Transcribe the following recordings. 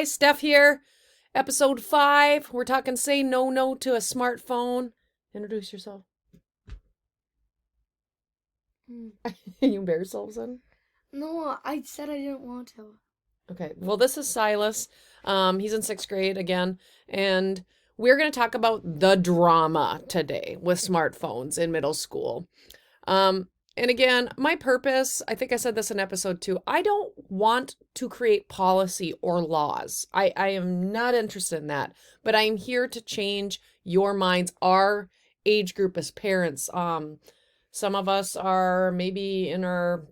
guys, Steph here. Episode 5. We're talking say no to a smartphone. Introduce yourself. You embarrass yourself, son? No, I said I didn't want to. Okay, well, this is Silas. He's in 6th grade again, and we're going to talk about the drama today with smartphones in middle school. And again, my purpose, I think I said this in episode 2, I don't want to create policy or laws. I am not interested in that, but I'm here to change your minds, our age group as parents. Some of us are maybe in our,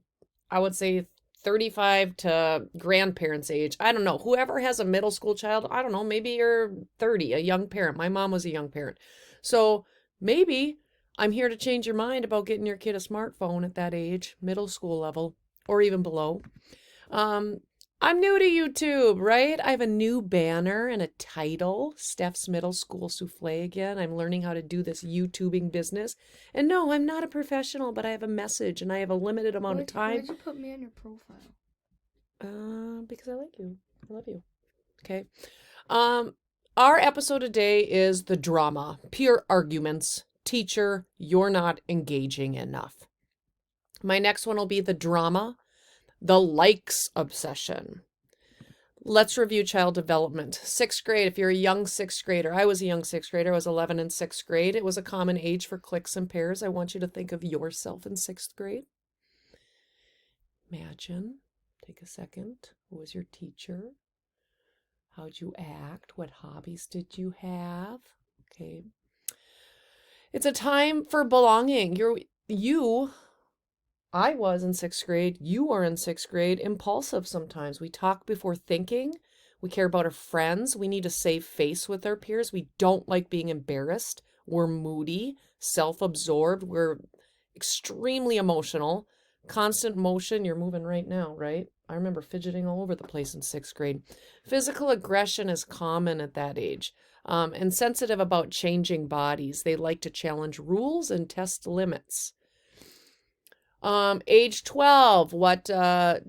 I would say, 35 to grandparents' age. I don't know. Whoever has a middle school child, I don't know, maybe you're 30, a young parent. My mom was a young parent. So maybe I'm here to change your mind about getting your kid a smartphone at that age, middle school level, or even below. I'm new to YouTube, right? I have a new banner and a title, Steph's Middle School Souffle again. I'm learning how to do this YouTubing business. And no, I'm not a professional, but I have a message and I have a limited amount of time. Why'd you put me on your profile? Because I like you. I love you. Okay. Our episode today is the drama, pure arguments. Teacher, you're not engaging enough. My next one will be the drama, the likes obsession. Let's review child development. 6th grade, if you're a young 6th grader, I was a young 6th grader, I was 11 in 6th grade. It was a common age for cliques and pairs. I want you to think of yourself in 6th grade. Imagine, take a second, who was your teacher? How'd you act? What hobbies did you have? Okay. It's a time for belonging. I was in 6th grade. You are in 6th grade. Impulsive sometimes. We talk before thinking. We care about our friends. We need to save face with our peers. We don't like being embarrassed. We're moody, self-absorbed. We're extremely emotional. Constant motion. You're moving right now, right? I remember fidgeting all over the place in 6th grade. Physical aggression is common at that age. And sensitive about changing bodies. They like to challenge rules and test limits. Age 12, what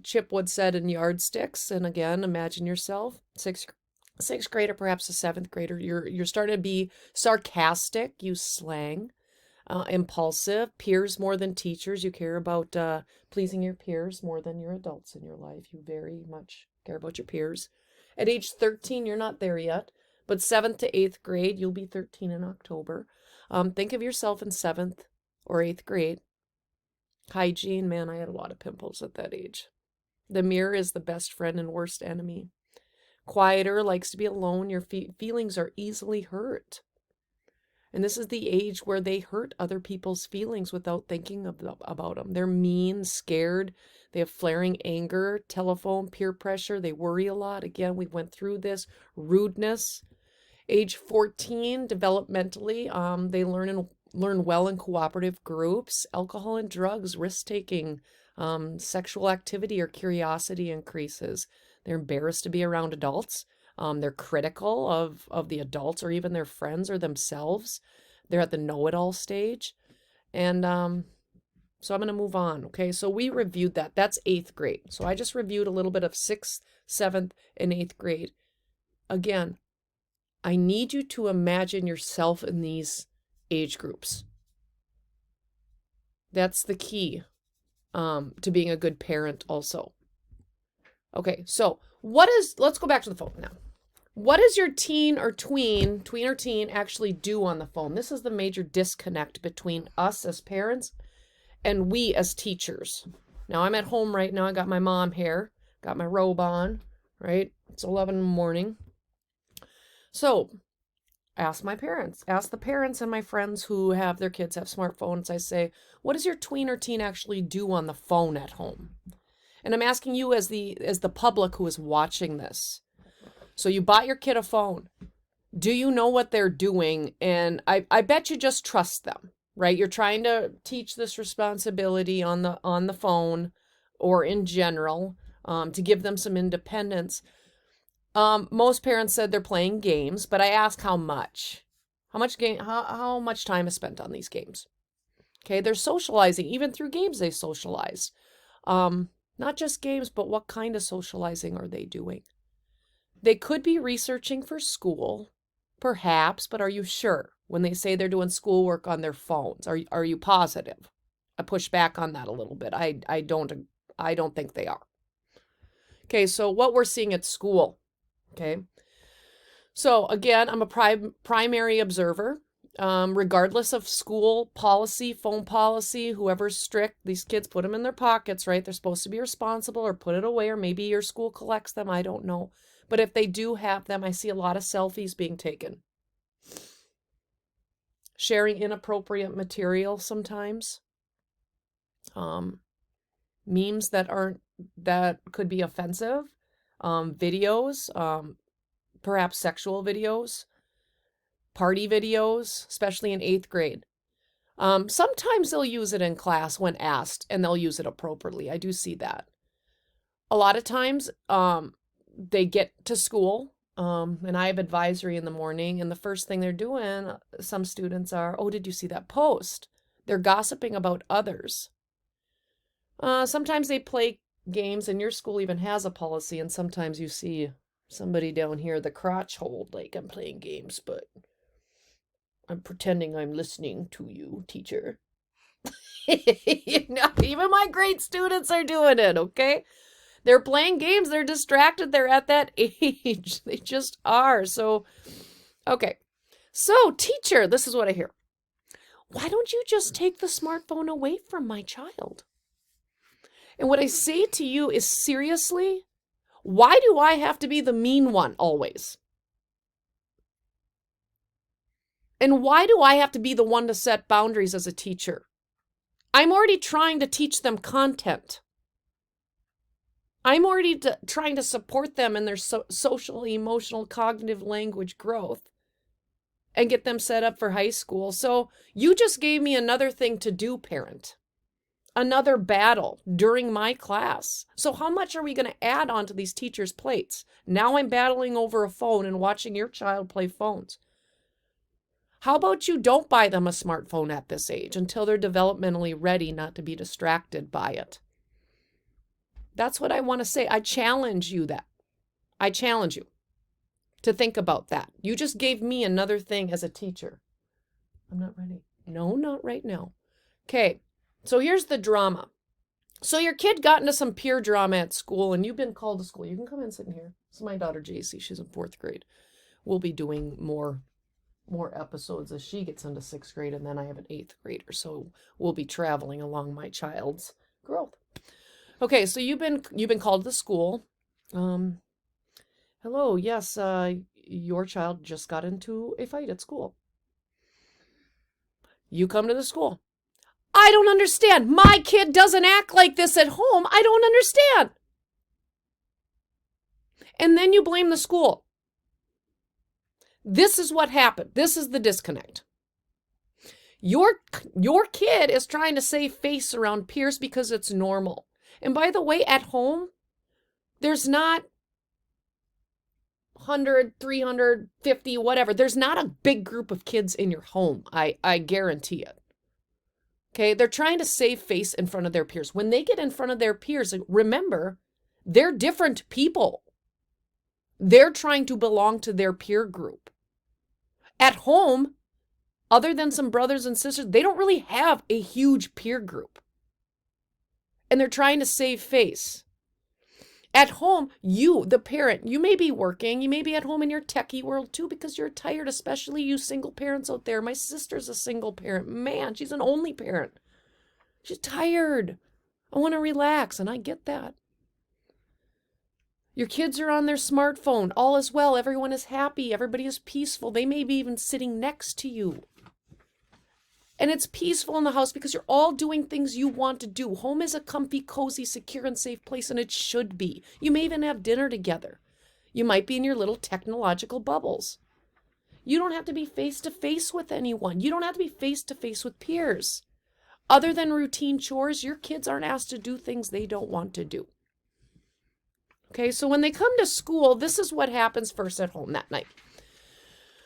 Chip Wood said in Yardsticks. And again, imagine yourself, sixth grader, perhaps a 7th grader. You're starting to be sarcastic, use slang, impulsive, peers more than teachers. You care about pleasing your peers more than your adults in your life. You very much care about your peers. At age 13, you're not there yet. But 7th to 8th grade, you'll be 13 in October. Think of yourself in 7th or 8th grade. Hygiene, man, I had a lot of pimples at that age. The mirror is the best friend and worst enemy. Quieter, likes to be alone. Your feelings are easily hurt. And this is the age where they hurt other people's feelings without thinking about them. They're mean, scared. They have flaring anger, telephone, peer pressure. They worry a lot. Again, we went through this. Rudeness. Age 14, developmentally, they learn well in cooperative groups. Alcohol and drugs, risk-taking, sexual activity or curiosity increases. They're embarrassed to be around adults. They're critical of the adults or even their friends or themselves. They're at the know-it-all stage. And so I'm going to move on. Okay, so we reviewed that. That's 8th grade. So I just reviewed a little bit of 6th, 7th, and 8th grade. Again, I need you to imagine yourself in these age groups. That's the key to being a good parent also. Okay, so let's go back to the phone now. What does your tween or teen actually do on the phone? This is the major disconnect between us as parents and we as teachers. Now I'm at home right now. I got my mom here, got my robe on, right? It's 11 in the morning. So ask the parents and my friends who have their kids have smartphones. I say, what does your tween or teen actually do on the phone at home? And I'm asking you as the public who is watching this. So you bought your kid a phone. Do you know what they're doing? And I bet you just trust them, right? You're trying to teach this responsibility on the phone or in general to give them some independence. Most parents said they're playing games, but I ask how much. How much time is spent on these games? Okay, they're socializing. Even through games, they socialize. Not just games, but what kind of socializing are they doing? They could be researching for school, perhaps, but are you sure when they say they're doing schoolwork on their phones? Are you positive? I push back on that a little bit. I don't think they are. Okay, so what we're seeing at school. Okay. So again, I'm a primary observer. Regardless of school policy, phone policy, whoever's strict, these kids put them in their pockets, right? They're supposed to be responsible or put it away, or maybe your school collects them. I don't know. But if they do have them, I see a lot of selfies being taken. Sharing inappropriate material sometimes. Memes that could be offensive. Videos, perhaps sexual videos. Party videos, especially in 8th grade. Sometimes they'll use it in class when asked, and they'll use it appropriately. I do see that. A lot of times, they get to school, and I have advisory in the morning, and the first thing they're doing, some students are, oh, did you see that post? They're gossiping about others. Sometimes they play games, and your school even has a policy, and sometimes you see somebody down here, the crotch hold, like I'm playing games, but I'm pretending I'm listening to you, teacher. Even my great students are doing it, okay? They're playing games. They're distracted. They're at that age. They just are. So, okay. So, teacher, this is what I hear. Why don't you just take the smartphone away from my child? And what I say to you is, seriously, why do I have to be the mean one always? And why do I have to be the one to set boundaries as a teacher? I'm already trying to teach them content. I'm already trying to support them in their social, emotional, cognitive language growth and get them set up for high school. So you just gave me another thing to do, parent. Another battle during my class. So how much are we going to add onto these teachers' plates? Now I'm battling over a phone and watching your child play phones. How about you don't buy them a smartphone at this age until they're developmentally ready not to be distracted by it? That's what I want to say. I challenge you that. I challenge you to think about that. You just gave me another thing as a teacher. I'm not ready. No, not right now. Okay, so here's the drama. So your kid got into some peer drama at school and you've been called to school. You can come and sit in here. This is my daughter, JC. She's in 4th grade. We'll be doing more episodes as she gets into 6th grade, and then I have an 8th grader, so we'll be traveling along my child's growth. Okay, so you've been called to school. Hello, yes, your child just got into a fight at school. You come to the school. I don't understand. My kid doesn't act like this at home. I don't understand. And then you blame the school. This is what happened. This is the disconnect. Your kid is trying to save face around peers because it's normal. And by the way, at home, there's not 100, 350, whatever. There's not a big group of kids in your home. I guarantee it. Okay, they're trying to save face in front of their peers. When they get in front of their peers, remember, they're different people. They're trying to belong to their peer group. At home, other than some brothers and sisters, they don't really have a huge peer group. And they're trying to save face. At home, you, the parent, you may be working, you may be at home in your techie world too because you're tired, especially you single parents out there. My sister's a single parent. Man, she's an only parent. She's tired. I want to relax, and I get that. Your kids are on their smartphone. All is well. Everyone is happy. Everybody is peaceful. They may be even sitting next to you. And it's peaceful in the house because you're all doing things you want to do. Home is a comfy, cozy, secure, and safe place, and it should be. You may even have dinner together. You might be in your little technological bubbles. You don't have to be face-to-face with anyone. You don't have to be face-to-face with peers. Other than routine chores, your kids aren't asked to do things they don't want to do. Okay, so when they come to school, this is what happens first at home that night.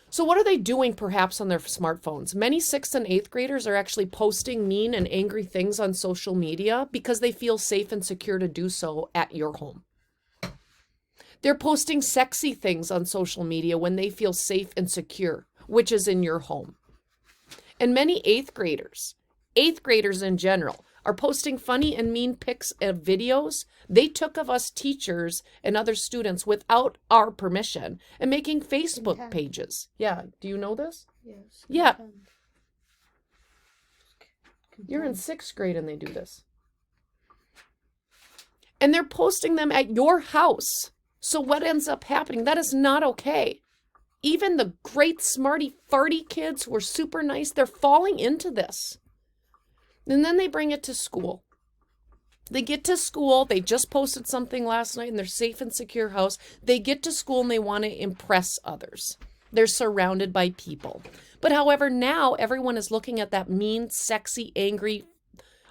So what are they doing perhaps on their smartphones? Many 6th and 8th graders are actually posting mean and angry things on social media because they feel safe and secure to do so at your home. They're posting sexy things on social media when they feel safe and secure, which is in your home. And many eighth graders in general, are posting funny and mean pics and videos they took of us teachers and other students without our permission and making Facebook Content. pages. Yeah, do you know this? Yes. Yeah. Content. You're in 6th grade and they do this. And they're posting them at your house. So what ends up happening? That is not okay. Even the great smarty farty kids who are super nice, they're falling into this. And then they bring it to school. They get to school, they just posted something last night in their safe and secure house. They get to school and they want to impress others. They're surrounded by people. But however, now everyone is looking at that mean, sexy, angry,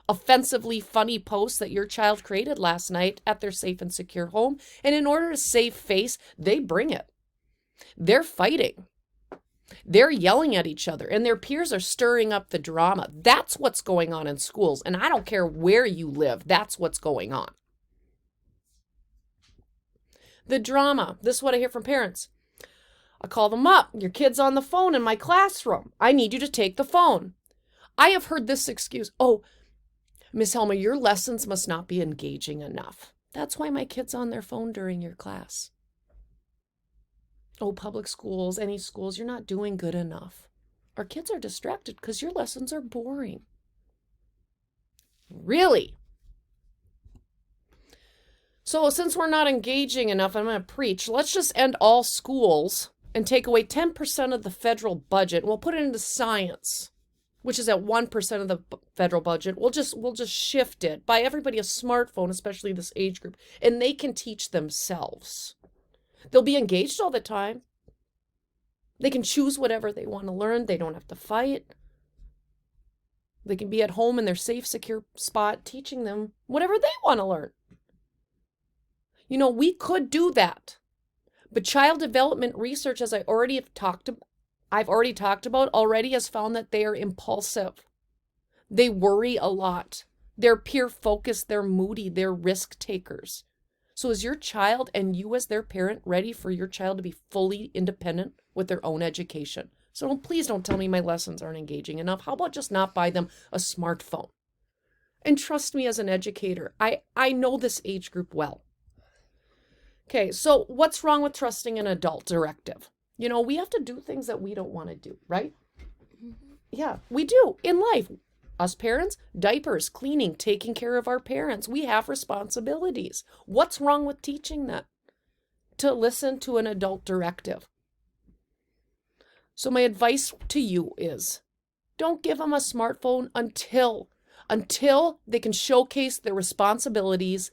offensively funny post that your child created last night at their safe and secure home. And in order to save face, they bring it. They're fighting. They're yelling at each other and their peers are stirring up the drama. That's what's going on in schools. And I don't care where you live. That's what's going on. The drama. This is what I hear from parents. I call them up. Your kid's on the phone in my classroom. I need you to take the phone. I have heard this excuse. Oh, Miss Helma, your lessons must not be engaging enough. That's why my kid's on their phone during your class. Oh, public schools, any schools, you're not doing good enough. Our kids are distracted because your lessons are boring. Really? So since we're not engaging enough, I'm going to preach. Let's just end all schools and take away 10% of the federal budget. And we'll put it into science, which is at 1% of the federal budget. We'll just shift it. Buy everybody a smartphone, especially this age group, and they can teach themselves. They'll be engaged all the time. They can choose whatever they want to learn. They don't have to fight. They can be at home in their safe, secure spot, teaching them whatever they want to learn. You know, we could do that. But child development research, as I've already talked about already, has found that they are impulsive. They worry a lot. They're peer focused. They're moody. They're risk takers. So is your child and you as their parent ready for your child to be fully independent with their own education? So please don't tell me my lessons aren't engaging enough. How about just not buy them a smartphone? And trust me as an educator, I know this age group well. Okay, so what's wrong with trusting an adult directive? You know, we have to do things that we don't want to do, right? Yeah, we do in life. Us parents, diapers, cleaning, taking care of our parents. We have responsibilities. What's wrong with teaching that? To listen to an adult directive. So my advice to you is, don't give them a smartphone until they can showcase their responsibilities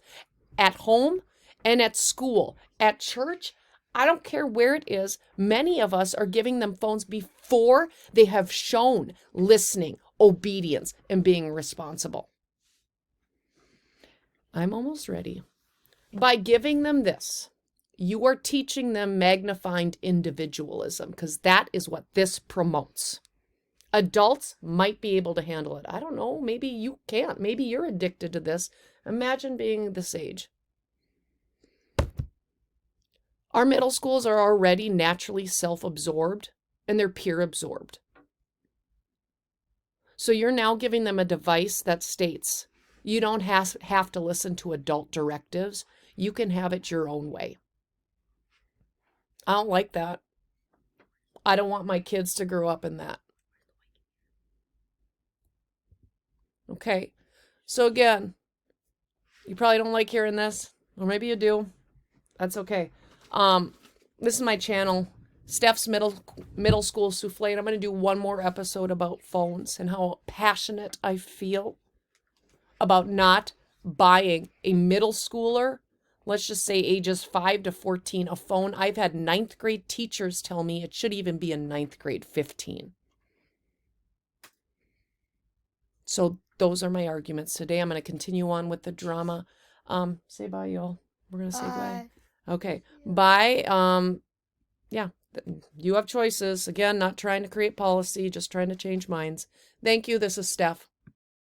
at home and at school, at church. I don't care where it is. Many of us are giving them phones before they have shown listening, obedience, and being responsible. I'm almost ready. By giving them this, you are teaching them magnified individualism, because that is what this promotes. Adults might be able to handle it. I don't know. Maybe you can't. Maybe you're addicted to this. Imagine being this age. Our middle schools are already naturally self-absorbed and they're peer-absorbed. So you're now giving them a device that states you don't have to listen to adult directives. You can have it your own way. I don't like that. I don't want my kids to grow up in that. Okay, so again, you probably don't like hearing this, or maybe you do. That's okay. This is my channel, Steph's Middle School Souffle, and I'm going to do one more episode about phones and how passionate I feel about not buying a middle schooler, let's just say ages 5 to 14, a phone. I've had 9th grade teachers tell me it should even be a 9th grade 15. So those are my arguments today. I'm going to continue on with the drama. Say bye, y'all. We're going to say bye. Okay. Bye. Yeah, you have choices. Again, not trying to create policy, just trying to change minds. Thank you. This is Steph.